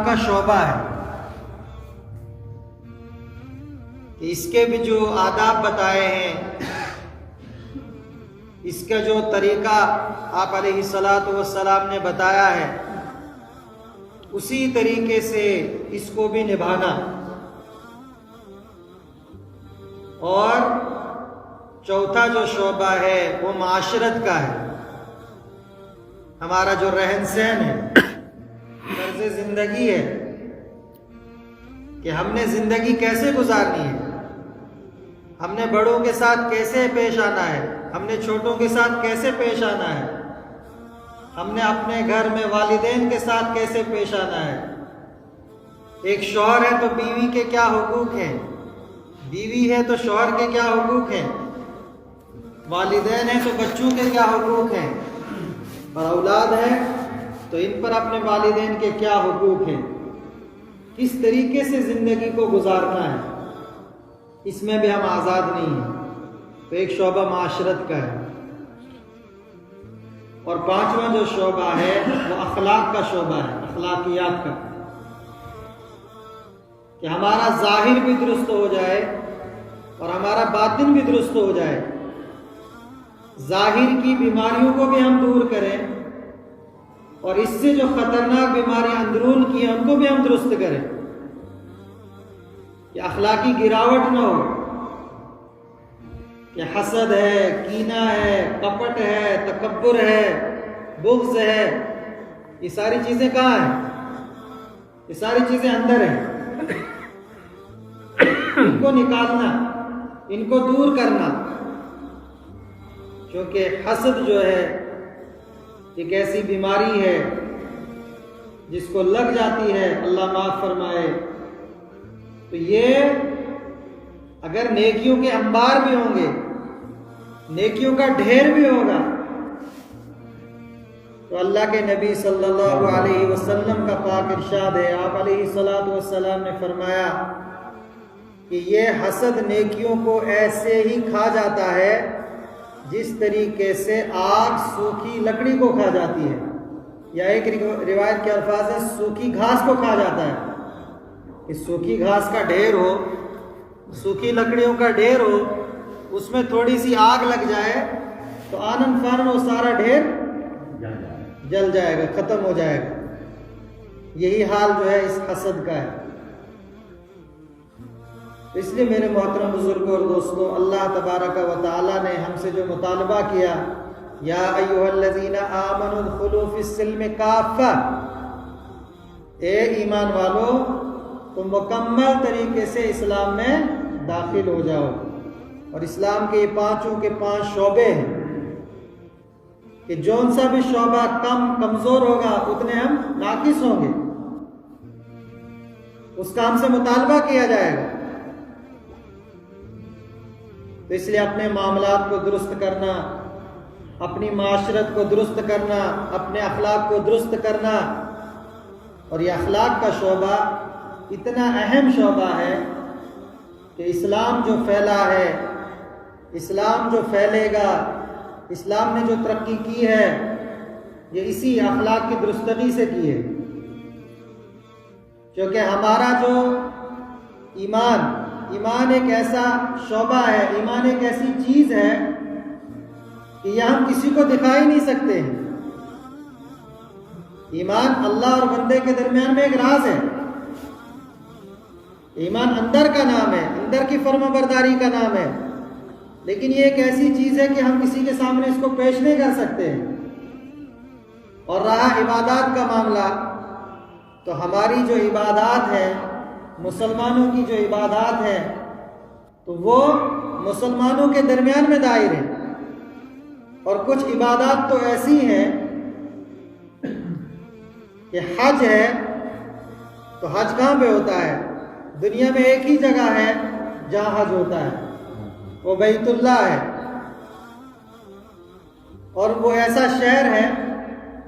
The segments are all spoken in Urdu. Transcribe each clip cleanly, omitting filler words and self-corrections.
کا شعبہ ہے کہ اس کے بھی جو آداب بتائے ہیں، اس کا جو طریقہ آپ علیہ الصلاۃ والسلام نے بتایا ہے، اسی طریقے سے اس کو بھی نبھانا۔ اور چوتھا جو شعبہ ہے وہ معاشرت کا ہے، ہمارا جو رہن سہن ہے، طرز زندگی ہے کہ ہم نے زندگی کیسے گزارنی ہے، ہم نے بڑوں کے ساتھ کیسے پیش آنا ہے، ہم نے چھوٹوں کے ساتھ کیسے پیش آنا ہے، ہم نے اپنے گھر میں والدین کے ساتھ کیسے پیش آنا ہے۔ ایک شوہر ہے تو بیوی کے کیا حقوق ہیں، بیوی ہے تو شوہر کے کیا حقوق ہیں، والدین ہیں تو بچوں کے کیا حقوق ہیں، اور اولاد ہیں تو ان پر اپنے والدین کے کیا حقوق ہیں، کس طریقے سے زندگی کو گزارنا ہے، اس میں بھی ہم آزاد نہیں ہیں۔ تو ایک شعبہ معاشرت کا ہے، اور پانچواں جو شعبہ ہے وہ اخلاق کا شعبہ ہے، اخلاقیات کا، کہ ہمارا ظاہر بھی درست ہو جائے اور ہمارا باطن بھی درست ہو جائے، ظاہر کی بیماریوں کو بھی ہم دور کریں اور اس سے جو خطرناک بیماریاں اندرون کی ہیں ان کو بھی ہم درست کریں، کہ اخلاقی گراوٹ نہ ہو، کہ حسد ہے، کینہ ہے، کپٹ ہے، تکبر ہے، بغض ہے، یہ ساری چیزیں کہاں ہیں؟ یہ ساری چیزیں اندر ہیں، ان کو نکالنا، ان کو دور کرنا، کیونکہ حسد جو ہے ایک ایسی بیماری ہے جس کو لگ جاتی ہے، اللہ معاف فرمائے، تو یہ اگر نیکیوں کے انبار بھی ہوں گے، نیکیوں کا ڈھیر بھی ہوگا، تو اللہ کے نبی صلی اللہ علیہ وسلم کا پاک ارشاد ہے، آپ علیہ الصلاۃ والسلام نے فرمایا کہ یہ حسد نیکیوں کو ایسے ہی کھا جاتا ہے جس طریقے سے آگ سوکھی لکڑی کو کھا جاتی ہے، یا ایک روایت کے الفاظ ہے سوکھی گھاس کو کھا جاتا ہے، کہ سوکھی گھاس کا ڈھیر ہو، سوکھی لکڑیوں کا ڈھیر ہو، اس میں تھوڑی سی آگ لگ جائے تو آنن فانن وہ سارا ڈھیر جل جائے گا، ختم ہو جائے گا۔ یہی حال جو ہے اس حسد کا ہے۔ اس لیے میرے محترم بزرگوں اور دوستوں، اللہ تبارک و تعالی نے ہم سے جو مطالبہ کیا، یا ایھا الذین آمنوا ادخلوا فی السلم کافہ، اے ایمان والو تم مکمل طریقے سے اسلام میں داخل ہو جاؤ، اور اسلام کے یہ پانچوں کے 5 شعبے ہیں کہ جون سا بھی شعبہ کمزور ہوگا اتنے ہم ناقص ہوں گے، اس کا ہم سے مطالبہ کیا جائے گا۔ تو اس لیے اپنے معاملات کو درست کرنا، اپنی معاشرت کو درست کرنا، اپنے اخلاق کو درست کرنا، اور یہ اخلاق کا شعبہ اتنا اہم شعبہ ہے کہ اسلام جو پھیلا ہے، اسلام جو پھیلے گا، اسلام نے جو ترقی کی ہے، یہ اسی اخلاق کی درستگی سے کی ہے، کیونکہ ہمارا جو ایمان ایک ایسا شعبہ ہے، ایمان ایک ایسی چیز ہے کہ یہ ہم کسی کو دکھا ہی نہیں سکتے ہیں۔ ایمان اللہ اور بندے کے درمیان میں ایک راز ہے، ایمان اندر کا نام ہے، اندر کی فرما برداری کا نام ہے، لیکن یہ ایک ایسی چیز ہے کہ ہم کسی کے سامنے اس کو پیش نہیں کر سکتے ہیں۔ اور رہا عبادات کا معاملہ، تو ہماری جو عبادات ہیں، مسلمانوں کی جو عبادات ہیں، تو وہ مسلمانوں کے درمیان میں دائر ہیں، اور کچھ عبادات تو ایسی ہیں کہ حج ہے تو حج کہاں پہ ہوتا ہے؟ دنیا میں ایک ہی جگہ ہے جہاں حج ہوتا ہے، وہ بیت اللہ ہے، اور وہ ایسا شہر ہے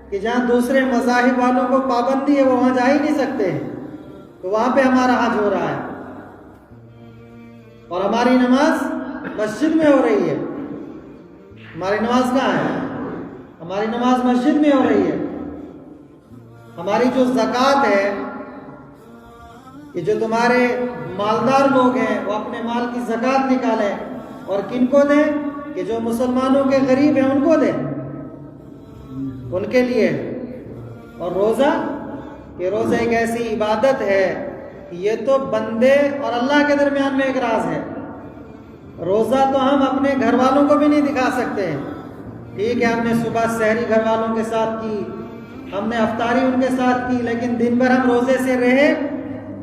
کہ جہاں دوسرے مذاہب والوں کو پابندی ہے، وہ وہاں جا ہی نہیں سکتے ہیں، تو وہاں پہ ہمارا حج ہو رہا ہے، اور ہماری نماز مسجد میں ہو رہی ہے۔ ہماری نماز کہاں ہے؟ ہماری نماز مسجد میں ہو رہی ہے۔ ہماری جو زکوٰۃ ہے کہ جو تمہارے مالدار لوگ ہیں وہ اپنے مال کی زکوٰۃ نکالیں، اور کن کو دیں؟ کہ جو مسلمانوں کے غریب ہیں ان کو دیں، ان کے لیے۔ اور روزہ، کہ روزہ ایک ایسی عبادت ہے کہ یہ تو بندے اور اللہ کے درمیان میں ایک راز ہے۔ روزہ تو ہم اپنے گھر والوں کو بھی نہیں دکھا سکتے ہیں۔ ٹھیک ہے، ہم نے صبح سحری گھر والوں کے ساتھ کی، ہم نے افطاری ان کے ساتھ کی، لیکن دن بھر ہم روزے سے رہے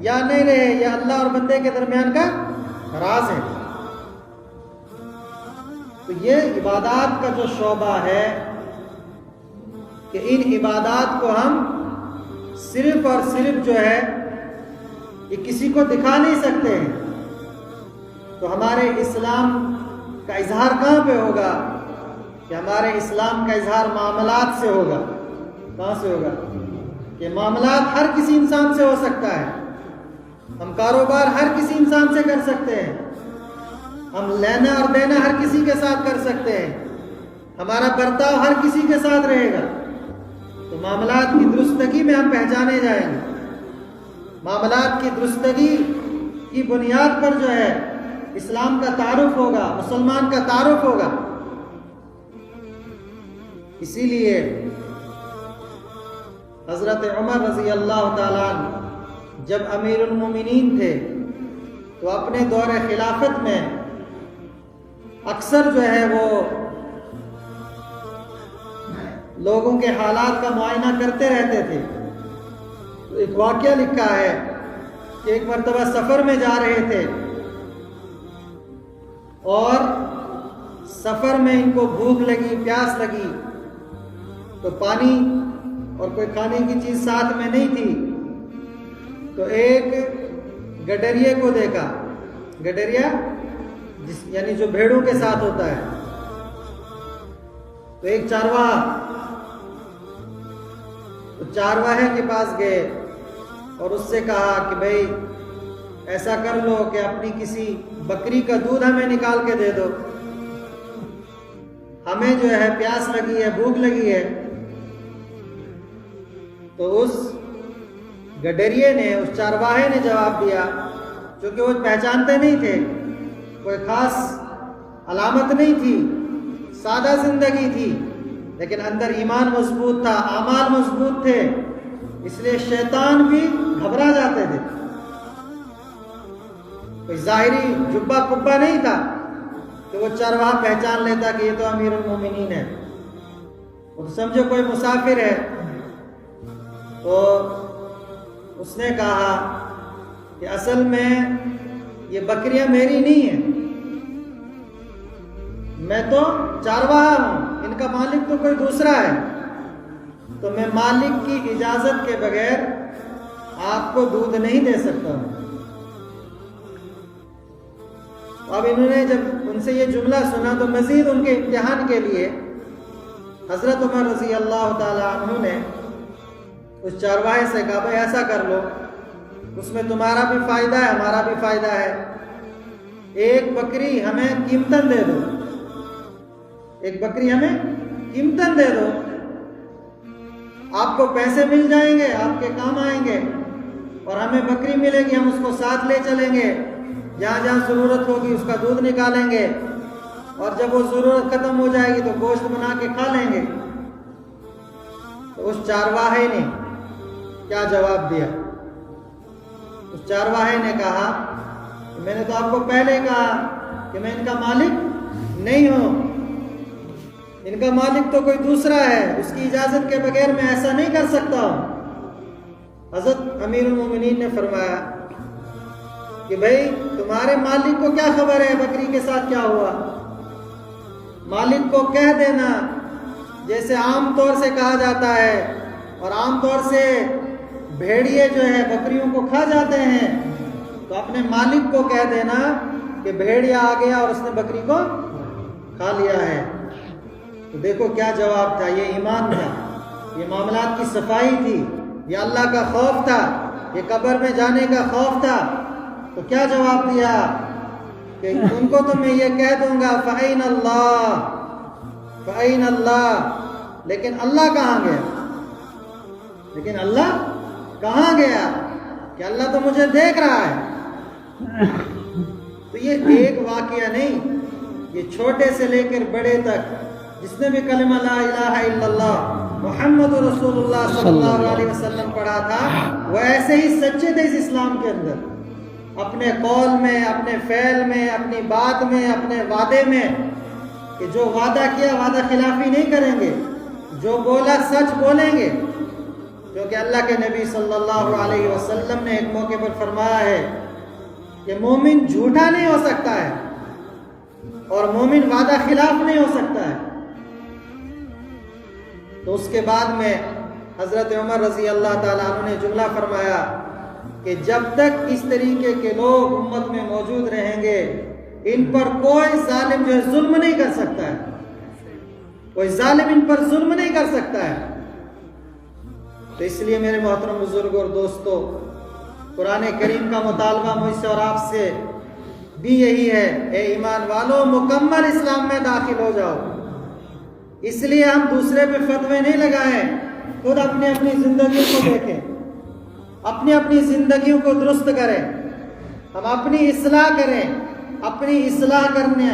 یا نہیں رہے، یہ اللہ اور بندے کے درمیان کا راز ہے۔ تو یہ عبادات کا جو شعبہ ہے کہ ان عبادات کو ہم صرف اور صرف جو ہے یہ کسی کو دکھا نہیں سکتے ہیں، تو ہمارے اسلام کا اظہار کہاں پہ ہوگا؟ کہ ہمارے اسلام کا اظہار معاملات سے ہوگا۔ کہاں سے ہوگا؟ کہ معاملات ہر کسی انسان سے ہو سکتا ہے، ہم کاروبار ہر کسی انسان سے کر سکتے ہیں، ہم لینا اور دینا ہر کسی کے ساتھ کر سکتے ہیں، ہمارا برتاؤ ہر کسی کے ساتھ رہے گا۔ تو معاملات کی درستگی میں ہم پہچانے جائیں گے۔ معاملات کی درستگی کی بنیاد پر جو ہے اسلام کا تعارف ہوگا، مسلمان کا تعارف ہوگا۔ اسی لیے حضرت عمر رضی اللہ تعالیٰ عنہ جب امیر المومنین تھے تو اپنے دور خلافت میں اکثر جو ہے وہ لوگوں کے حالات کا معائنہ کرتے رہتے تھے۔ تو ایک واقعہ لکھا ہے کہ ایک مرتبہ سفر میں جا رہے تھے اور سفر میں ان کو بھوک لگی، پیاس لگی، تو پانی اور کوئی کھانے کی چیز ساتھ میں نہیں تھی، تو ایک گڈریے کو دیکھا۔ گڈریا یعنی جو بھیڑوں کے ساتھ ہوتا ہے، تو ایک چارواہے کے پاس گئے اور اس سے کہا کہ بھائی ایسا کر لو کہ اپنی کسی بکری کا دودھ ہمیں نکال کے دے دو، ہمیں جو ہے پیاس لگی ہے، بھوک لگی ہے۔ تو اس گڈریے نے، اس چارواہے نے جواب دیا، چونکہ وہ پہچانتے نہیں تھے، کوئی خاص علامت نہیں تھی، سادہ زندگی تھی، لیکن اندر ایمان مضبوط تھا، اعمال مضبوط تھے، اس لیے شیطان بھی گھبرا جاتے تھے۔ کوئی ظاہری جبہ کبا نہیں تھا کہ وہ چرواہا پہچان لیتا کہ یہ تو امیر المومنین ہے، اور سمجھو کوئی مسافر ہے۔ تو اس نے کہا کہ اصل میں یہ بکریاں میری نہیں ہیں، میں تو چارواہا ہوں، ان کا مالک تو کوئی دوسرا ہے، تو میں مالک کی اجازت کے بغیر آپ کو دودھ نہیں دے سکتا ہوں۔ اب انہوں نے جب ان سے یہ جملہ سنا تو مزید ان کے امتحان کے لیے حضرت عمر رضی اللہ تعالیٰ عنہ نے اس چارواہے سے کہا بھائی ایسا کر لو، اس میں تمہارا بھی فائدہ ہے، ہمارا بھی فائدہ ہے، ایک بکری ہمیں قیمتاً دے دو، ایک بکری ہمیں قیمتاً دے دو، آپ کو پیسے مل جائیں گے، آپ کے کام آئیں گے، اور ہمیں بکری ملے گی، ہم اس کو ساتھ لے چلیں گے، جہاں جہاں ضرورت ہوگی اس کا دودھ نکالیں گے، اور جب وہ ضرورت ختم ہو جائے گی تو گوشت بنا کے کھا لیں گے۔ تو اس چارواہے نے کیا جواب دیا؟ اس چارواہے نے کہا کہ میں نے تو آپ کو پہلے کہا کہ میں ان کا مالک نہیں ہوں، ان کا مالک تو کوئی دوسرا ہے، اس کی اجازت کے بغیر میں ایسا نہیں کر سکتا ہوں۔ حضرت امیر المومنین نے فرمایا کہ بھائی تمہارے مالک کو کیا خبر ہے بکری کے ساتھ کیا ہوا؟ مالک کو کہہ دینا، جیسے عام طور سے کہا جاتا ہے، اور عام طور سے بھیڑیے جو ہے بکریوں کو کھا جاتے ہیں، تو اپنے مالک کو کہہ دینا کہ بھیڑیا آ گیا اور اس نے بکری کو کھا لیا ہے۔ تو دیکھو کیا جواب تھا، یہ ایمان تھا، یہ معاملات کی صفائی تھی، یہ اللہ کا خوف تھا، یہ قبر میں جانے کا خوف تھا۔ تو کیا جواب دیا کہ ان کو تو میں یہ کہہ دوں گا فَأَيْنَ اللَّهُ فَأَيْنَ اللَّهُ، لیکن اللہ کہاں گیا؟ لیکن اللہ کہاں گیا؟ کہ اللہ تو مجھے دیکھ رہا ہے. تو یہ ایک واقعہ نہیں، یہ چھوٹے سے لے کر بڑے تک جس نے بھی کلمہ لا الہ الا اللہ محمد رسول اللہ صلی اللہ علیہ وسلم پڑھا تھا، وہ ایسے ہی سچے تھے اس اسلام کے اندر، اپنے قول میں، اپنے فعل میں، اپنی بات میں، اپنے وعدے میں، کہ جو وعدہ کیا وعدہ خلافی نہیں کریں گے، جو بولا سچ بولیں گے. کیونکہ اللہ کے نبی صلی اللہ علیہ وسلم نے ایک موقع پر فرمایا ہے کہ مومن جھوٹا نہیں ہو سکتا ہے اور مومن وعدہ خلاف نہیں ہو سکتا ہے. تو اس کے بعد میں حضرت عمر رضی اللہ تعالیٰ عنہ نے جملہ فرمایا کہ جب تک اس طریقے کے لوگ امت میں موجود رہیں گے، ان پر کوئی ظالم جو ہے ظلم نہیں کر سکتا ہے، کوئی ظالم ان پر ظلم نہیں کر سکتا ہے. تو اس لیے میرے محترم بزرگ اور دوستو، قرآن کریم کا مطالبہ مجھ سے اور آپ سے بھی یہی ہے، اے ایمان والو مکمل اسلام میں داخل ہو جاؤ. اس لیے ہم دوسرے پہ فتوے نہیں لگائیں، خود اپنی اپنی زندگیوں کو دیکھیں، اپنی اپنی زندگیوں کو درست کریں. ہم اپنی اصلاح کریں، اپنی اصلاح کرنے،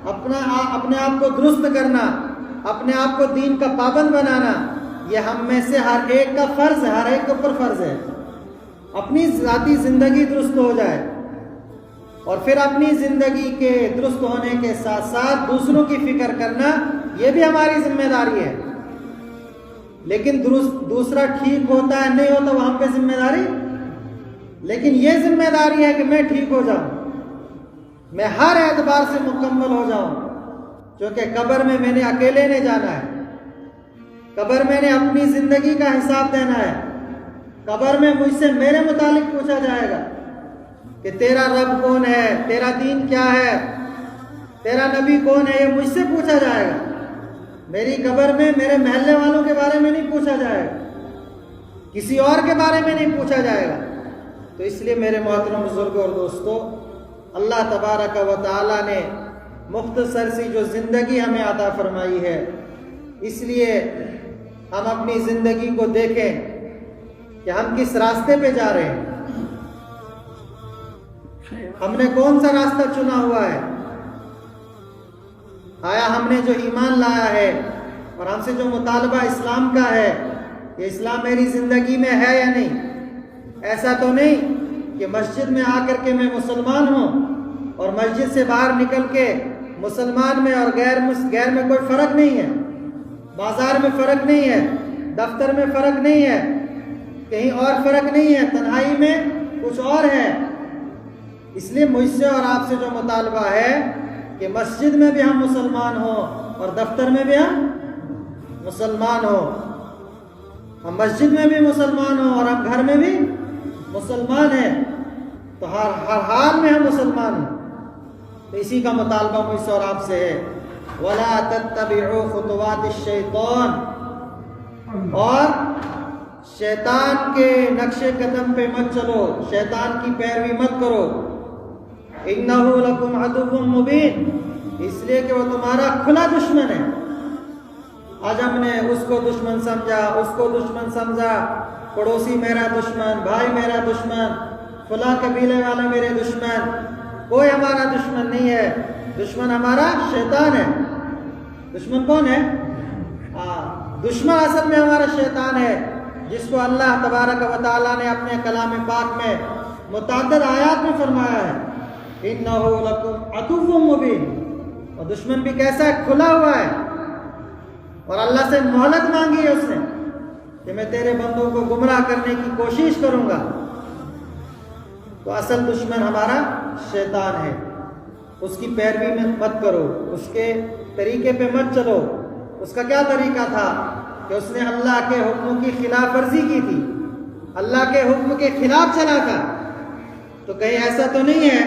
اپنے آپ کو درست کرنا، اپنے آپ کو دین کا پابند بنانا، یہ ہم میں سے ہر ایک کا فرض ہے، ہر ایک کے اوپر فرض ہے. اپنی ذاتی زندگی درست ہو جائے اور پھر اپنی زندگی کے درست ہونے کے ساتھ ساتھ دوسروں کی فکر کرنا، یہ بھی ہماری ذمہ داری ہے. لیکن دوسرا ٹھیک ہوتا ہے نہیں ہوتا وہ ہم پہ ذمہ داری، لیکن یہ ذمہ داری ہے کہ میں ٹھیک ہو جاؤں، میں ہر اعتبار سے مکمل ہو جاؤں. کیونکہ قبر میں نے اکیلے نہیں جانا ہے، قبر میں نے اپنی زندگی کا حساب دینا ہے. قبر میں مجھ سے میرے متعلق پوچھا جائے گا کہ تیرا رب کون ہے، تیرا دین کیا ہے، تیرا نبی کون ہے، یہ مجھ سے پوچھا جائے گا. میری قبر میں میرے محلے والوں کے بارے میں نہیں پوچھا جائے گا، کسی اور کے بارے میں نہیں پوچھا جائے گا. تو اس لیے میرے محترم بزرگوں اور دوستو، اللہ تبارک و تعالی نے مختصر سی جو زندگی ہمیں عطا فرمائی ہے، اس لیے ہم اپنی زندگی کو دیکھیں کہ ہم کس راستے پہ جا رہے ہیں، ہم نے کون سا راستہ چنا ہوا ہے. آیا ہم نے جو ایمان لایا ہے اور ہم سے جو مطالبہ اسلام کا ہے، یہ اسلام میری زندگی میں ہے یا نہیں؟ ایسا تو نہیں کہ مسجد میں آ کر کے میں مسلمان ہوں اور مسجد سے باہر نکل کے مسلمان میں اور غیر میں کوئی فرق نہیں ہے، بازار میں فرق نہیں ہے، دفتر میں فرق نہیں ہے، کہیں اور فرق نہیں ہے، تنہائی میں کچھ اور ہے. اس لیے مجھ سے اور آپ سے جو مطالبہ ہے کہ مسجد میں بھی ہم مسلمان ہوں اور دفتر میں بھی ہم مسلمان ہوں. ہم مسجد میں بھی مسلمان ہوں اور ہم گھر میں بھی مسلمان ہیں، تو ہر حال میں ہم مسلمان ہیں. تو اسی کا مطالبہ مجھ سے اور آپ سے ہے، وَلَا تَتَّبِعُوا خُطُوَاتِ الشَّيْطَانِ، اور شیطان کے نقش قدم پہ مت چلو، شیطان کی پیروی مت کرو. اِنَّهُ لَكُمْ عَدُوٌّ مُبِينٌ، اس لیے کہ وہ تمہارا کھلا دشمن ہے. آج ہم نے اس کو دشمن سمجھا، اس کو دشمن سمجھا، پڑوسی میرا دشمن، بھائی میرا دشمن، فلاں قبیلے والا میرے دشمن. کوئی ہمارا دشمن نہیں ہے، دشمن ہمارا شیطان ہے. دشمن کون ہے؟ دشمن اصل میں ہمارا شیطان ہے، جس کو اللہ تبارک و تعالیٰ نے اپنے کلام پاک میں متعدد آیات میں فرمایا ہے، اِنَّهُ لَكُمْ عَدُوٌّ مُبِينٌ. اور دشمن بھی کیسا ہے؟ کھلا ہوا ہے، اور اللہ سے مہلت مانگی ہے اس نے کہ میں تیرے بندوں کو گمراہ کرنے کی کوشش کروں گا. تو اصل دشمن ہمارا شیطان ہے، اس کی پیروی میں مت کرو، اس کے طریقے پہ مت چلو. اس کا کیا طریقہ تھا کہ اس نے اللہ کے حکموں کی خلاف ورزی کی تھی، اللہ کے حکم کے خلاف چلا تھا. تو کہیں ایسا تو نہیں ہے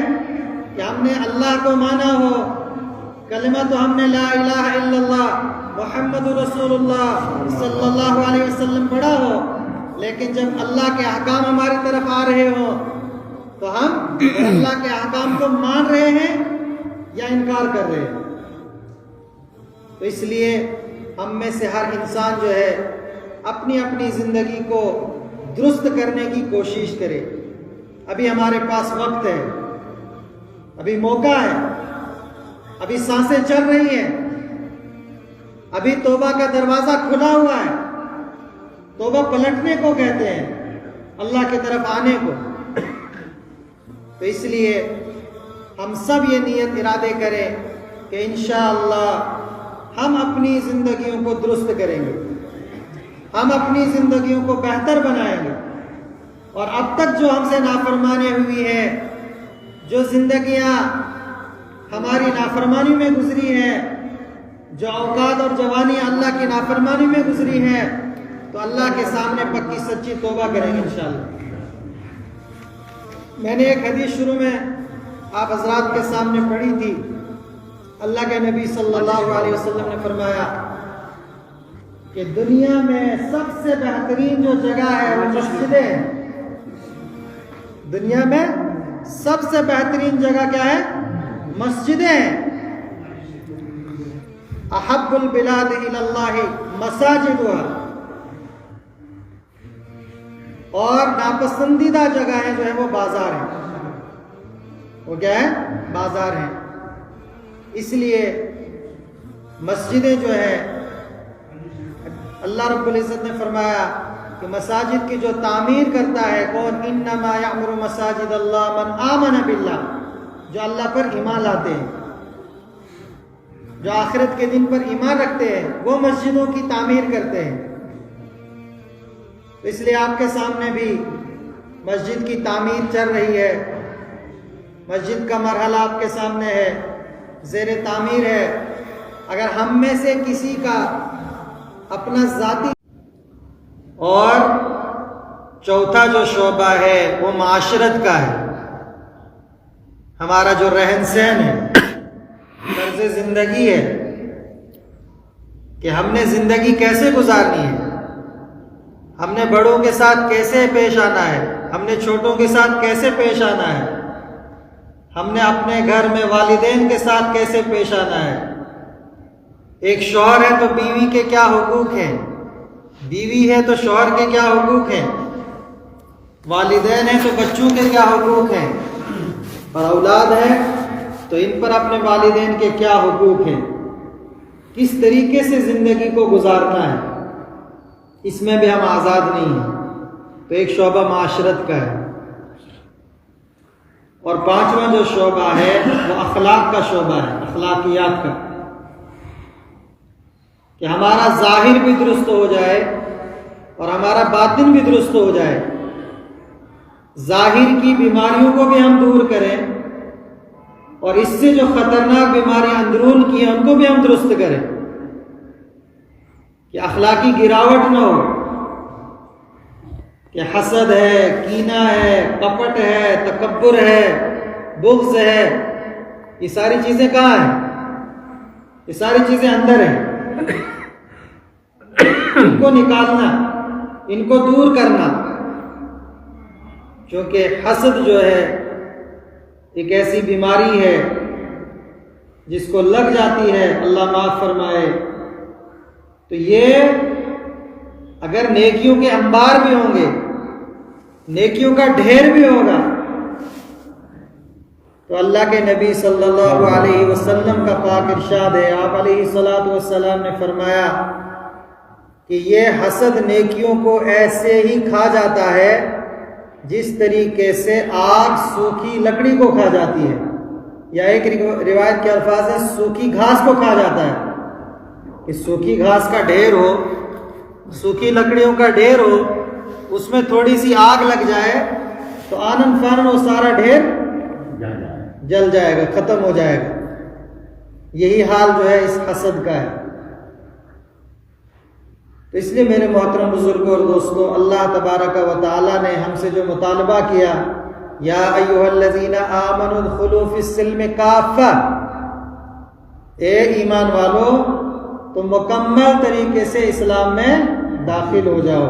کہ ہم نے اللہ کو مانا ہو، کلمہ تو ہم نے لا الہ الا اللہ محمد رسول اللہ صلی اللہ علیہ وسلم پڑھا ہو، لیکن جب اللہ کے احکام ہماری طرف آ رہے ہوں تو ہم اللہ کے احکام کو مان رہے ہیں یا انکار کر رہے ہیں. تو اس لیے ہم میں سے ہر انسان جو ہے اپنی اپنی زندگی کو درست کرنے کی کوشش کرے. ابھی ہمارے پاس وقت ہے، ابھی موقع ہے، ابھی سانسیں چل رہی ہیں، ابھی توبہ کا دروازہ کھلا ہوا ہے۔ توبہ پلٹنے کو کہتے ہیں، اللہ کی طرف آنے کو۔ تو اس لیے ہم سب یہ نیت ارادے کریں کہ انشاءاللہ ہم اپنی زندگیوں کو درست کریں گے، ہم اپنی زندگیوں کو بہتر بنائیں گے، اور اب تک جو ہم سے نافرمانی ہوئی ہے، جو زندگیاں ہماری نافرمانی میں گزری ہیں، جو اوقات اور جوانی اللہ کی نافرمانی میں گزری ہیں، تو اللہ کے سامنے پکی سچی توبہ کریں گے انشاءاللہ۔ میں نے ایک حدیث شروع میں آپ حضرات کے سامنے پڑھی تھی۔ اللہ کے نبی صلی اللہ علیہ وسلم نے فرمایا کہ دنیا میں سب سے بہترین جو جگہ ہے وہ مسجدیں ہیں۔ دنیا میں سب سے بہترین جگہ کیا ہے؟ مسجدیں ہیں۔ احب البلاد الی اللہ مساجدها، اور ناپسندیدہ جگہ ہے جو ہے وہ بازار ہیں۔ وہ کیا ہے؟ بازار ہیں۔ اس لیے مسجدیں جو ہے، اللہ رب العزت نے فرمایا کہ مساجد کی جو تعمیر کرتا ہے کون؟ انما یعمر مساجد اللہ من آمن باللہ، جو اللہ پر ایمان لاتے ہیں، جو آخرت کے دن پر ایمان رکھتے ہیں، وہ مسجدوں کی تعمیر کرتے ہیں۔ اس لیے آپ کے سامنے بھی مسجد کی تعمیر چل رہی ہے، مسجد کا مرحلہ آپ کے سامنے ہے، زیر تعمیر ہے۔ اگر ہم میں سے کسی کا اپنا ذاتی، اور چوتھا جو شعبہ ہے وہ معاشرت کا ہے، ہمارا جو رہن سہن ہے، طرز زندگی ہے، کہ ہم نے زندگی کیسے گزارنی ہے، ہم نے بڑوں کے ساتھ کیسے پیش آنا ہے، ہم نے چھوٹوں کے ساتھ کیسے پیش آنا ہے، ہم نے اپنے گھر میں والدین کے ساتھ کیسے پیش آنا ہے۔ ایک شوہر ہے تو بیوی کے کیا حقوق ہیں، بیوی ہے تو شوہر کے کیا حقوق ہیں، والدین ہیں تو بچوں کے کیا حقوق ہیں، اور اولاد ہے تو ان پر اپنے والدین کے کیا حقوق ہیں، کس طریقے سے زندگی کو گزارنا ہے، اس میں بھی ہم آزاد نہیں ہیں۔ تو ایک شعبہ معاشرت کا ہے، اور پانچواں جو شعبہ ہے وہ اخلاق کا شعبہ ہے، اخلاقیات کا، کہ ہمارا ظاہر بھی درست ہو جائے اور ہمارا باطن بھی درست ہو جائے، ظاہر کی بیماریوں کو بھی ہم دور کریں، اور اس سے جو خطرناک بیماریاں اندرون کی ہیں ان کو بھی ہم درست کریں، کہ اخلاقی گراوٹ نہ ہو، کہ حسد ہے، کینہ ہے، کپٹ ہے، تکبر ہے، بغض ہے، یہ ساری چیزیں کہاں ہیں؟ یہ ساری چیزیں اندر ہیں۔ ان کو نکالنا، ان کو دور کرنا، کیونکہ حسد جو ہے ایک ایسی بیماری ہے جس کو لگ جاتی ہے، اللہ معاف فرمائے، تو یہ اگر نیکیوں کے انبار بھی ہوں گے، نیکیوں کا ڈھیر بھی ہوگا، تو اللہ کے نبی صلی اللہ علیہ وسلم کا پاک ارشاد ہے، آپ علیہ الصلوۃ والسلام نے فرمایا کہ یہ حسد نیکیوں کو ایسے ہی کھا جاتا ہے جس طریقے سے آگ سوکھی لکڑی کو کھا جاتی ہے، یا ایک روایت کے الفاظ ہیں سوکھی گھاس کو کھا جاتا ہے، کہ سوکھی گھاس کا ڈھیر ہو، سوکھی لکڑیوں کا ڈھیر ہو، اس میں تھوڑی سی آگ لگ جائے تو آنن فانن وہ سارا ڈھیر جل جائے گا، ختم ہو جائے گا۔ یہی حال جو ہے اس حسد کا ہے۔ تو اس لیے میرے محترم بزرگوں اور دوستوں، اللہ تبارک و تعالی نے ہم سے جو مطالبہ کیا، یا ایھا الذین آمنوا ادخلوا فی السلم کافہ، اے ایمان والو تم مکمل طریقے سے اسلام میں داخل ہو جاؤ،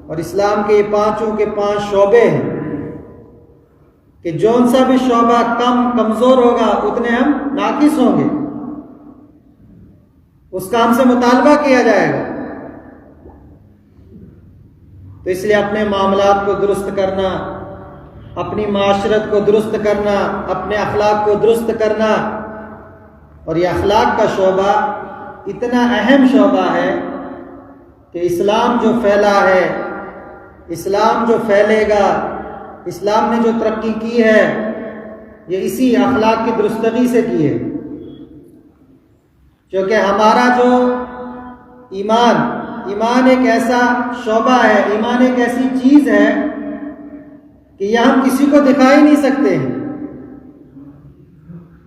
اور اسلام کے یہ پانچوں کے 5 شعبے ہیں، کہ جون سا بھی شعبہ کمزور ہوگا اتنے ہم ناقص ہوں گے، اس کا ہم سے مطالبہ کیا جائے گا۔ تو اس لیے اپنے معاملات کو درست کرنا، اپنی معاشرت کو درست کرنا، اپنے اخلاق کو درست کرنا. اور یہ اخلاق کا شعبہ اتنا اہم شعبہ ہے کہ اسلام جو پھیلا ہے، اسلام جو پھیلے گا، اسلام نے جو ترقی کی ہے، یہ اسی اخلاق کی درستگی سے کی ہے. کیونکہ ہمارا جو ایمان ایک ایسا شعبہ ہے، ایمان ایک ایسی چیز ہے کہ یہ ہم کسی کو دکھا ہی نہیں سکتے ہیں.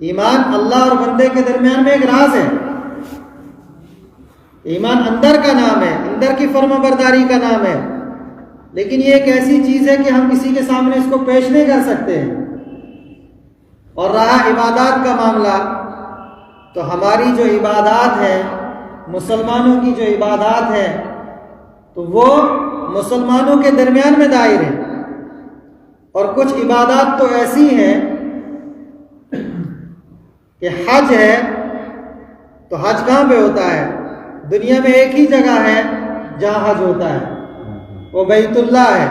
ایمان اللہ اور بندے کے درمیان میں ایک راز ہے. ایمان اندر کا نام ہے، اندر کی فرما برداری کا نام ہے، لیکن یہ ایک ایسی چیز ہے کہ ہم کسی کے سامنے اس کو پیش نہیں کر سکتے ہیں. اور رہا عبادات کا معاملہ، تو ہماری جو عبادات ہیں، مسلمانوں کی جو عبادات ہیں، تو وہ مسلمانوں کے درمیان میں دائر ہیں. اور کچھ عبادات تو ایسی ہیں کہ حج ہے تو حج کہاں پہ ہوتا ہے؟ دنیا میں ایک ہی جگہ ہے جہاں حج ہوتا ہے، وہ بیت اللہ ہے.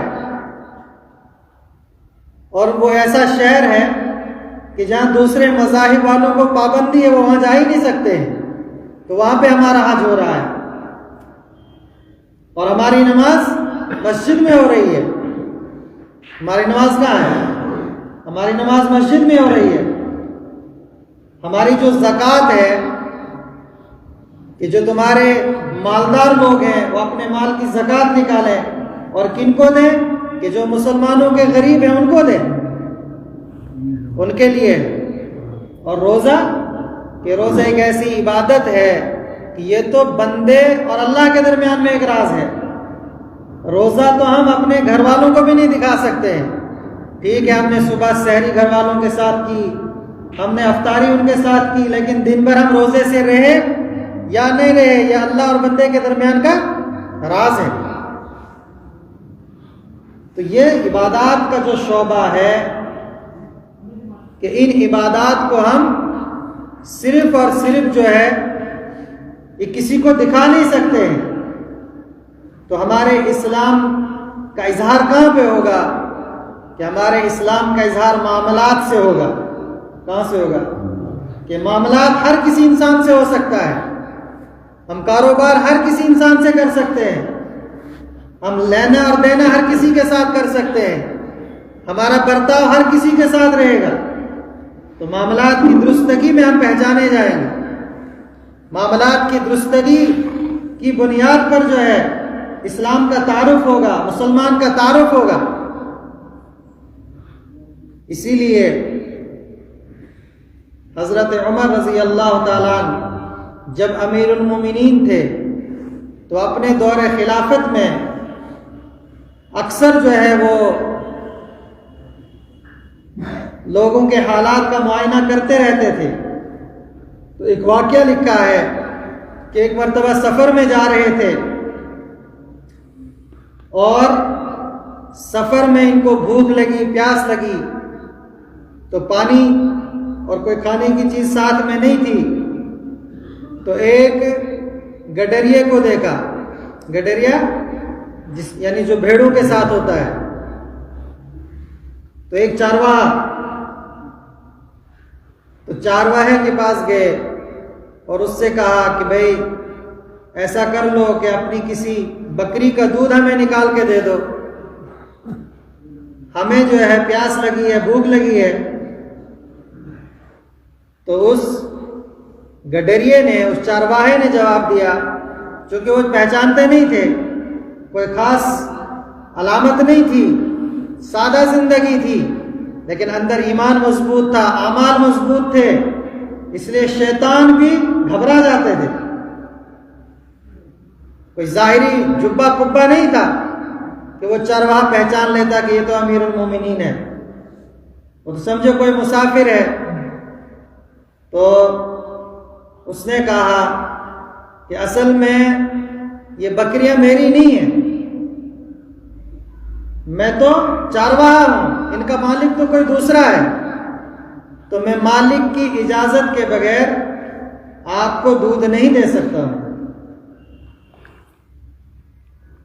اور وہ ایسا شہر ہے کہ جہاں دوسرے مذاہب والوں کو پابندی ہے، وہ وہاں جا ہی نہیں سکتے ہیں، تو وہاں پہ ہمارا حج ہو رہا ہے. اور ہماری نماز مسجد میں ہو رہی ہے. ہماری نماز کہاں ہے؟ ہماری نماز مسجد میں ہو رہی ہے. ہماری جو زکوٰۃ ہے کہ جو تمہارے مالدار لوگ ہیں وہ اپنے مال کی زکوٰۃ نکالیں، اور کن کو دیں؟ کہ جو مسلمانوں کے غریب ہیں ان کو دیں، ان کے لیے. اور روزہ، کہ روزہ ایک ایسی عبادت ہے کہ یہ تو بندے اور اللہ کے درمیان میں ایک راز ہے. روزہ تو ہم اپنے گھر والوں کو بھی نہیں دکھا سکتے ہیں. ٹھیک ہے، ہم نے صبح سحری گھر والوں کے ساتھ کی، ہم نے افطاری ان کے ساتھ کی، لیکن دن بھر ہم روزے سے رہے یا نہیں رہے، یہ اللہ اور بندے کے درمیان کا راز ہے. تو یہ عبادات کا جو شعبہ ہے کہ ان عبادات کو ہم صرف اور صرف جو ہے یہ کسی کو دکھا نہیں سکتے ہیں. تو ہمارے اسلام کا اظہار کہاں پہ ہوگا؟ کہ ہمارے اسلام کا اظہار معاملات سے ہوگا. کہاں سے ہوگا؟ کہ معاملات ہر کسی انسان سے ہو سکتا ہے. ہم کاروبار ہر کسی انسان سے کر سکتے ہیں، ہم لینا اور دینا ہر کسی کے ساتھ کر سکتے ہیں، ہمارا برتاؤ ہر کسی کے ساتھ رہے گا. تو معاملات کی درستگی میں ہم پہچانے جائیں گے. معاملات کی درستگی کی بنیاد پر جو ہے اسلام کا تعارف ہوگا، مسلمان کا تعارف ہوگا. اسی لیے حضرت عمر رضی اللہ تعالیٰ عنہ جب امیر المومنین تھے تو اپنے دور خلافت میں اکثر جو ہے وہ لوگوں کے حالات کا معائنہ کرتے رہتے تھے. تو ایک واقعہ لکھا ہے کہ ایک مرتبہ سفر میں جا رہے تھے اور سفر میں ان کو بھوک لگی، پیاس لگی، تو پانی اور کوئی کھانے کی چیز ساتھ میں نہیں تھی. تو ایک گڈریے کو دیکھا. گڈریا یعنی جو بھیڑوں کے ساتھ ہوتا ہے. تو ایک چارواہا، تو چارواہے کے پاس گئے اور اس سے کہا کہ بھائی ایسا کر لو کہ اپنی کسی بکری کا دودھ ہمیں نکال کے دے دو، ہمیں جو ہے پیاس لگی ہے، بھوک لگی ہے. تو اس گڈریے نے، اس چارواہے نے جواب دیا، چونکہ وہ پہچانتے نہیں تھے، کوئی خاص علامت نہیں تھی، سادہ زندگی تھی، لیکن اندر ایمان مضبوط تھا، اعمال مضبوط تھے، اس لیے شیطان بھی گھبرا جاتے تھے. کوئی ظاہری جبہ کبا نہیں تھا کہ وہ چرواہا پہچان لیتا کہ یہ تو امیر المومنین ہے. وہ تو سمجھو کوئی مسافر ہے. تو اس نے کہا کہ اصل میں یہ بکریاں میری نہیں ہیں، میں تو چارواہا ہوں، ان کا مالک تو کوئی دوسرا ہے، تو میں مالک کی اجازت کے بغیر آپ کو دودھ نہیں دے سکتا ہوں.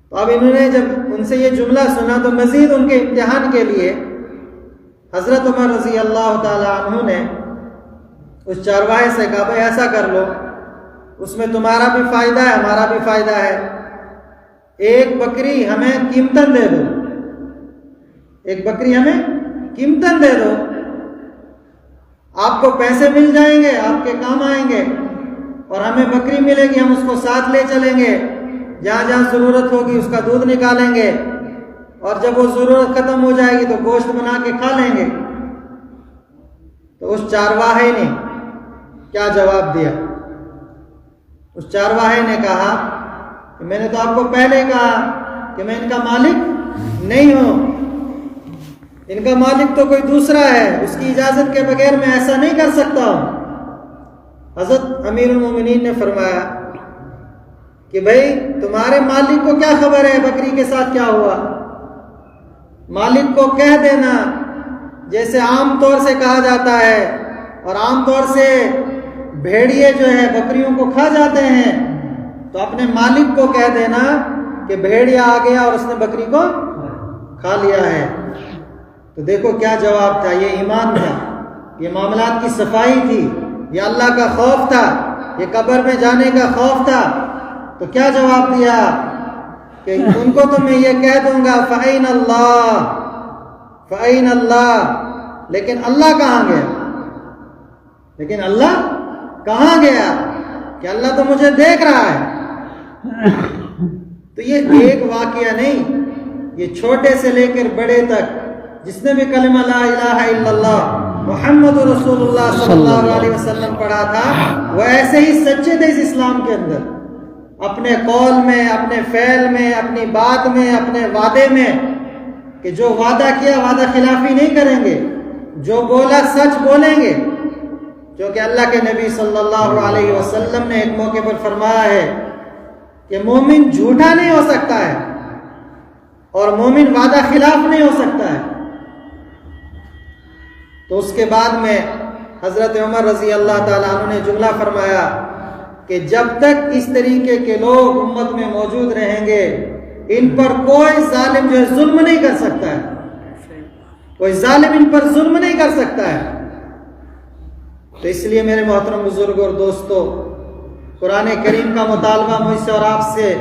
تو اب انہوں نے جب ان سے یہ جملہ سنا تو مزید ان کے امتحان کے لیے حضرت عمر رضی اللہ تعالی عنہ نے اس چارواہے سے کہا بھائی ایسا کر لو، اس میں تمہارا بھی فائدہ ہے ہمارا بھی فائدہ ہے، ایک بکری ہمیں قیمتاً دے دو، ایک بکری ہمیں قیمتاً دے دو، آپ کو پیسے مل جائیں گے، آپ کے کام آئیں گے، اور ہمیں بکری ملے گی، ہم اس کو ساتھ لے چلیں گے، جہاں جہاں ضرورت ہوگی اس کا دودھ نکالیں گے، اور جب وہ ضرورت ختم ہو جائے گی تو گوشت بنا کے کھا لیں گے۔ تو اس چارواہے نے کیا جواب دیا؟ اس چارواہے نے کہا کہ میں نے تو آپ کو پہلے کہا کہ میں ان کا مالک نہیں ہوں، ان کا مالک تو کوئی دوسرا ہے، اس کی اجازت کے بغیر میں ایسا نہیں کر سکتا ہوں۔ حضرت امیر المومنین نے فرمایا کہ بھائی تمہارے مالک کو کیا خبر ہے بکری کے ساتھ کیا ہوا؟ مالک کو کہہ دینا، جیسے عام طور سے کہا جاتا ہے، اور عام طور سے بھیڑیے جو ہے بکریوں کو کھا جاتے ہیں، تو اپنے مالک کو کہہ دینا کہ بھیڑیا آ گیا اور اس نے بکری کو کھا لیا ہے۔ تو دیکھو کیا جواب تھا، یہ ایمان تھا، یہ معاملات کی صفائی تھی، یہ اللہ کا خوف تھا، یہ قبر میں جانے کا خوف تھا۔ تو کیا جواب دیا کہ ان کو تو میں یہ کہہ دوں گا فَأَيْنَ اللَّهُ فَأَيْنَ اللَّهُ، لیکن اللہ کہاں گیا؟ لیکن اللہ کہاں گیا کہ اللہ تو مجھے دیکھ رہا ہے۔ تو یہ ایک واقعہ نہیں، یہ چھوٹے سے لے کر بڑے تک جس نے بھی کلمہ لا الہ الا اللہ محمد رسول اللہ صلی اللہ علیہ وسلم پڑھا تھا، وہ ایسے ہی سچے تھے اس اسلام کے اندر، اپنے قول میں، اپنے فعل میں، اپنی بات میں، اپنے وعدے میں، کہ جو وعدہ کیا وعدہ خلافی نہیں کریں گے، جو بولا سچ بولیں گے، جو کہ اللہ کے نبی صلی اللہ علیہ وسلم نے ایک موقع پر فرمایا ہے کہ مومن جھوٹا نہیں ہو سکتا ہے اور مومن وعدہ خلاف نہیں ہو سکتا ہے۔ تو اس کے بعد میں حضرت عمر رضی اللہ تعالیٰ عنہ نے جملہ فرمایا کہ جب تک اس طریقے کے لوگ امت میں موجود رہیں گے، ان پر کوئی ظالم جو ہے ظلم نہیں کر سکتا ہے، کوئی ظالم ان پر ظلم نہیں کر سکتا ہے۔ تو اس لیے میرے محترم بزرگ اور دوستو، قرآن کریم کا مطالبہ مجھ سے اور آپ سے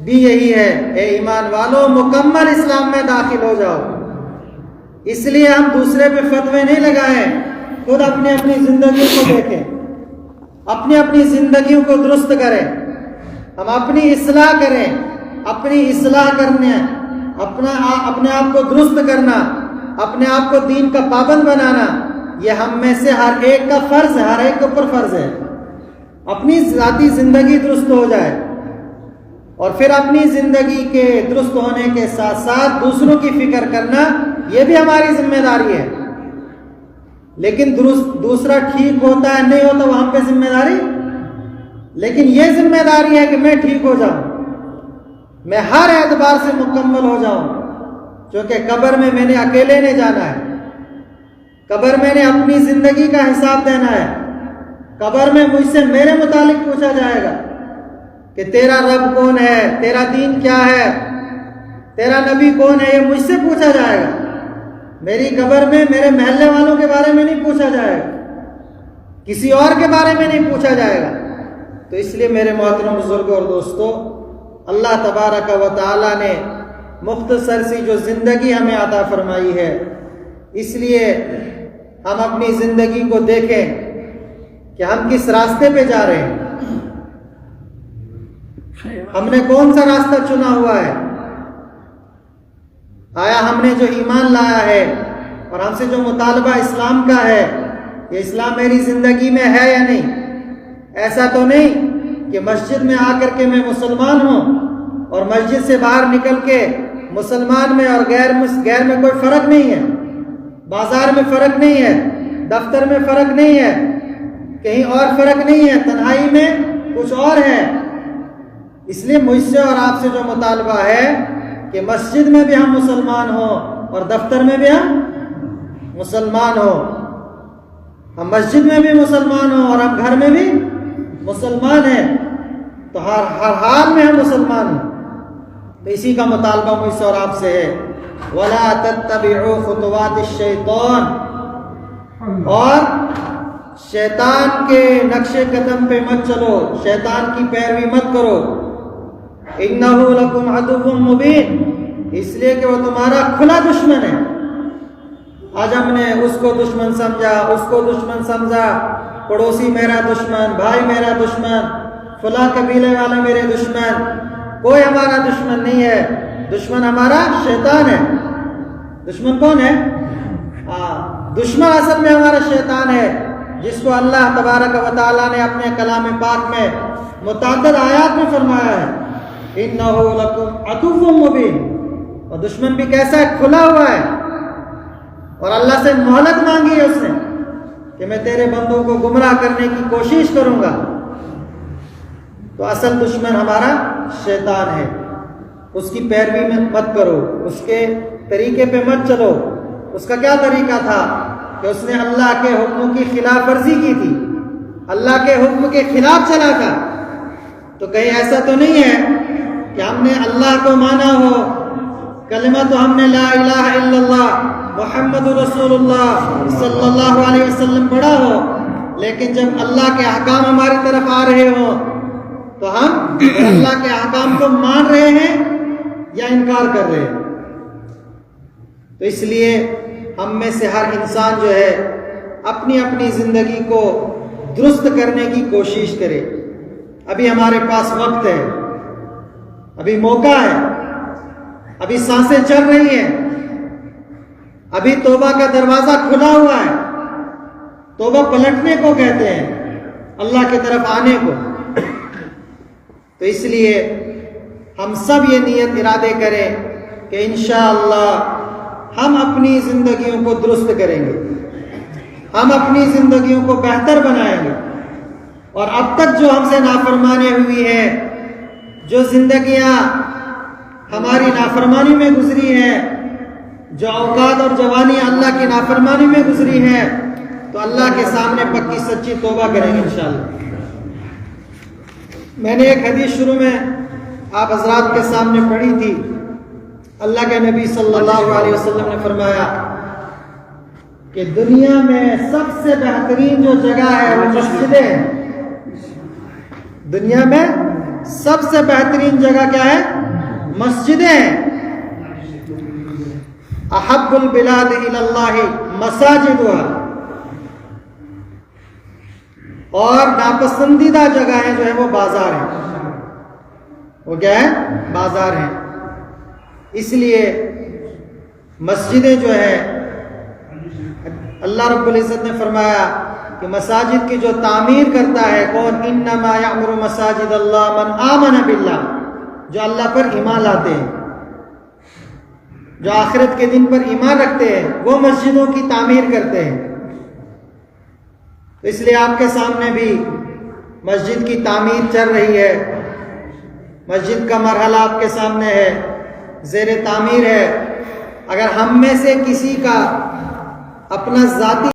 بھی یہی ہے، اے ایمان والو مکمل اسلام میں داخل ہو جاؤ۔ اس لیے ہم دوسرے پہ فتوے نہیں لگائیں، خود اپنی اپنی زندگیوں کو دیکھیں، اپنی اپنی زندگیوں کو درست کریں، ہم اپنی اصلاح کریں، اپنی اصلاح کرنے، اپنے آپ کو درست کرنا، اپنے آپ کو دین کا پابند بنانا، یہ ہم میں سے ہر ایک کا فرض ہے، ہر ایک کے اوپر فرض ہے۔ اپنی ذاتی زندگی درست ہو جائے، اور پھر اپنی زندگی کے درست ہونے کے ساتھ ساتھ دوسروں کی فکر کرنا، یہ بھی ہماری ذمہ داری ہے۔ لیکن دوسرا ٹھیک ہوتا ہے نہیں ہوتا وہ ہم پہ ذمہ داری، لیکن یہ ذمہ داری ہے کہ میں ٹھیک ہو جاؤں، میں ہر اعتبار سے مکمل ہو جاؤں، کیونکہ قبر میں نے اکیلے نہیں جانا ہے، قبر میں نے اپنی زندگی کا حساب دینا ہے، قبر میں مجھ سے میرے متعلق پوچھا جائے گا کہ تیرا رب کون ہے، تیرا دین کیا ہے، تیرا نبی کون ہے، یہ مجھ سے پوچھا جائے گا۔ میری قبر میں میرے محلے والوں کے بارے میں نہیں پوچھا جائے گا، کسی اور کے بارے میں نہیں پوچھا جائے گا۔ تو اس لیے میرے محترم بزرگوں اور دوستو، اللہ تبارک و تعالی نے مختصر سی جو زندگی ہمیں عطا فرمائی ہے، اس لیے ہم اپنی زندگی کو دیکھیں کہ ہم کس راستے پہ جا رہے ہیں، ہم نے کون سا راستہ چنا ہوا ہے، آیا ہم نے جو ایمان لایا ہے اور ہم سے جو مطالبہ اسلام کا ہے، یہ اسلام میری زندگی میں ہے یا نہیں؟ ایسا تو نہیں کہ مسجد میں آ کر کے میں مسلمان ہوں اور مسجد سے باہر نکل کے مسلمان میں اور غیر میں کوئی فرق نہیں ہے، بازار میں فرق نہیں ہے، دفتر میں فرق نہیں ہے، کہیں اور فرق نہیں ہے، تنہائی میں کچھ اور ہے۔ اس لیے مجھ سے اور آپ سے جو مطالبہ ہے کہ مسجد میں بھی ہم مسلمان ہوں اور دفتر میں بھی ہم مسلمان ہوں، ہم مسجد میں بھی مسلمان ہوں اور ہم گھر میں بھی مسلمان ہیں، تو ہر حال میں ہم مسلمان ہیں۔ تو اسی کا مطالبہ مجھ سے اور آپ سے ہے، وَلَا تَتَّبِعُوا خُطُوَاتِ الشَّيْطَانِ، اور شیطان کے نقش قدم پہ مت چلو، شیطان کی پیروی مت کرو، اِنَّهُ لَكُمْ عَدُوٌّ مُبِينٌ، اس لیے کہ وہ تمہارا کھلا دشمن ہے۔ آج ہم نے اس کو دشمن سمجھا، اس کو دشمن سمجھا، پڑوسی میرا دشمن، بھائی میرا دشمن، فلاں قبیلے والا میرے دشمن، کوئی ہمارا دشمن نہیں ہے، دشمن ہمارا شیطان ہے۔ دشمن کون ہے؟ دشمن اصل میں ہمارا شیطان ہے، جس کو اللہ تبارک و تعالیٰ نے اپنے کلام پاک میں متعدد آیات میں فرمایا ہے، اِنَّهُ لَكُمْ عَدُوٌّ مُبِينٌ، اور دشمن بھی کیسا ہے؟ کھلا ہوا ہے، اور اللہ سے مہلت مانگی ہے اس نے کہ میں تیرے بندوں کو گمراہ کرنے کی کوشش کروں گا۔ تو اصل دشمن ہمارا شیطان ہے، اس کی پیروی میں مت کرو، اس کے طریقے پہ مت چلو۔ اس کا کیا طریقہ تھا کہ اس نے اللہ کے حکم کی خلاف ورزی کی تھی، اللہ کے حکم کے خلاف چلا تھا۔ تو کہیں ایسا تو نہیں ہے کہ ہم نے اللہ کو مانا ہو، کلمہ تو ہم نے لا الہ الا اللہ محمد رسول اللہ صلی اللہ علیہ وسلم پڑھا ہو، لیکن جب اللہ کے احکام ہماری طرف آ رہے ہوں تو ہم اللہ کے احکام کو مان رہے ہیں یا انکار کر رہے ہیں۔ تو اس لیے ہم میں سے ہر انسان جو ہے اپنی اپنی زندگی کو درست کرنے کی کوشش کرے۔ ابھی ہمارے پاس وقت ہے، ابھی موقع ہے، ابھی سانسیں چل رہی ہیں، ابھی توبہ کا دروازہ کھلا ہوا ہے۔ توبہ پلٹنے کو کہتے ہیں، اللہ کی طرف آنے کو۔ تو اس لیے ہم سب یہ نیت ارادے کریں کہ انشاءاللہ ہم اپنی زندگیوں کو درست کریں گے، ہم اپنی زندگیوں کو بہتر بنائیں گے، اور اب تک جو ہم سے نافرمانی ہوئی ہے، جو زندگیاں ہماری نافرمانی میں گزری ہیں، جو اوقات اور جوانیاں اللہ کی نافرمانی میں گزری ہیں، تو اللہ کے سامنے پکی سچی توبہ کریں گے انشاءاللہ۔ میں نے ایک حدیث شروع میں آپ حضرات کے سامنے پڑھی تھی۔ اللہ کے نبی صلی اللہ علیہ وسلم نے فرمایا کہ دنیا میں سب سے بہترین جو جگہ ہے وہ مسجدیں ہیں۔ دنیا میں سب سے بہترین جگہ کیا ہے؟ مسجدیں ہیں۔ احب البلاد الی اللہ مساجدها، اور ناپسندیدہ جگہیں جو ہیں وہ بازار ہیں۔ وہ کیا ہے؟ بازار ہیں۔ اس لیے مسجدیں جو ہیں، اللہ رب العزت نے فرمایا کہ مساجد کی جو تعمیر کرتا ہے کون؟ انما یعمر مساجد اللہ من آمن باللہ، جو اللہ پر ایمان لاتے ہیں، جو آخرت کے دن پر ایمان رکھتے ہیں، وہ مسجدوں کی تعمیر کرتے ہیں۔ تو اس لیے آپ کے سامنے بھی مسجد کی تعمیر چل رہی ہے، مسجد کا مرحلہ آپ کے سامنے ہے، زیر تعمیر ہے۔ اگر ہم میں سے کسی کا اپنا ذاتی